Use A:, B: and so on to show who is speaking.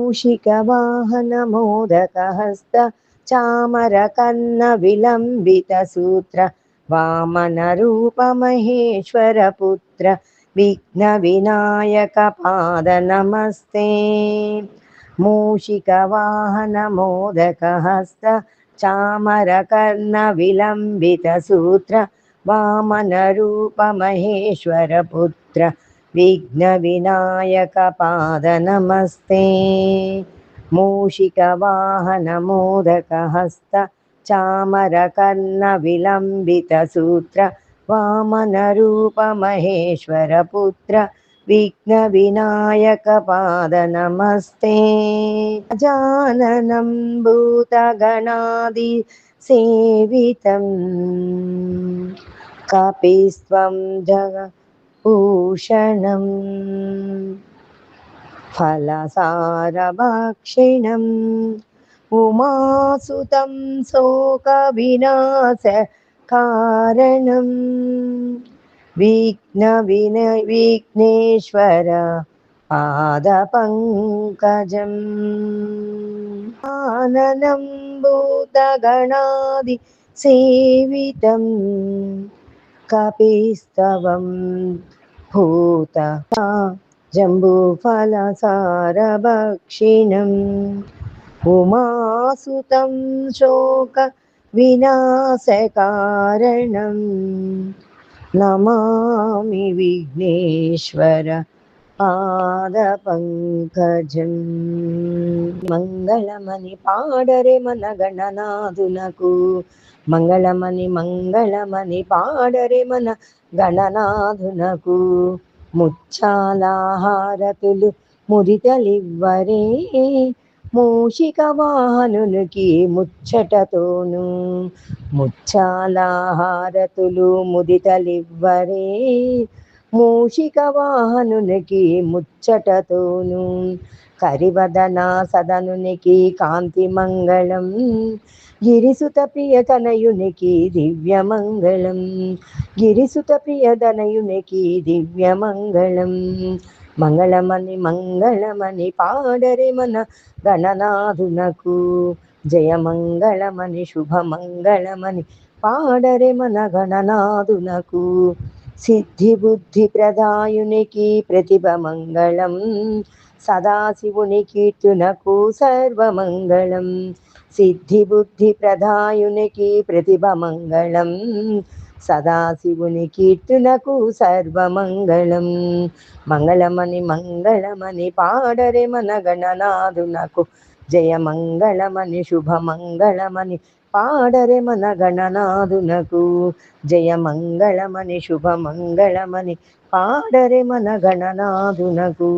A: मूषिकवाहनमोदकहस्त चामरकर्णविलम्बितसूत्र वामनरूपमहेश्वरपुत्र विघ्नविनायकपादनमस्ते। मूषिकवाहनमोदकहस्त चामरकर्णविलम्बितसूत्र वामनरूपमहेश्वरपुत्र विघ्नविनायकपादनमस्ते। मूषिकवाहनमोदकहस्त चामरकर्णविलम्बितसूत्र वामनरूपमहेश्वरपुत्र विघ्नविनायकपादनमस्ते। गजाननं भूतगणादिसेवितं कपिस्त्वं जगभूषणं फलसारभक्षिणम् उमासुतं शोकविनाशकारणं विघ्नेश्वर पादपङ्कजम्। आननं भूतगणादिसेवितं कपिस्तवं भूत जम्बूफलसारभक्षिणम् उमासुतं शोकविनाशकारणं नमामि विघ्नेश्वर पादपङ्कजं। మంగళమని పాడరే మన గణనాథునకు, మంగళమని పాడరే మన గణనాథునకు. ముచ్చాలహారతులు మురితలివ్వరే మూషిక వాహనునికి ముచ్చటతోను. ముచ్చాలహారతులు ముదితలివ్వరే మూషిక వాహనునికి ముచ్చటతోను. కరివదన సదనునికి కాంతి మంగళం, గిరిసుత ప్రియతనయునికి దివ్యమంగళం, గిరిసుత ప్రియతనయునికి దివ్యమంగళం. మంగళమని పాడరే మన గణనాథునకు, జయమంగళమని శుభమంగళమని పాడరే మన గణనాథునకు. సిద్ధి బుద్ధి ప్రదాయునికి ప్రతిభ మంగళం, సదాశివుని కీర్తునకు సర్వమంగళం. సిద్ధి బుద్ధి ప్రదాయునికి ప్రతిభ మంగళం, సదాశివుని కీర్తునకు సర్వమంగళం. మంగళమని పాడరే మన గణనాథునకు, జయమంగళమని శుభమంగళమని పాడరే మన గణనాథునకు. జయమంగళమని శుభమంగళమని పాడరే మన గణనాథునకు.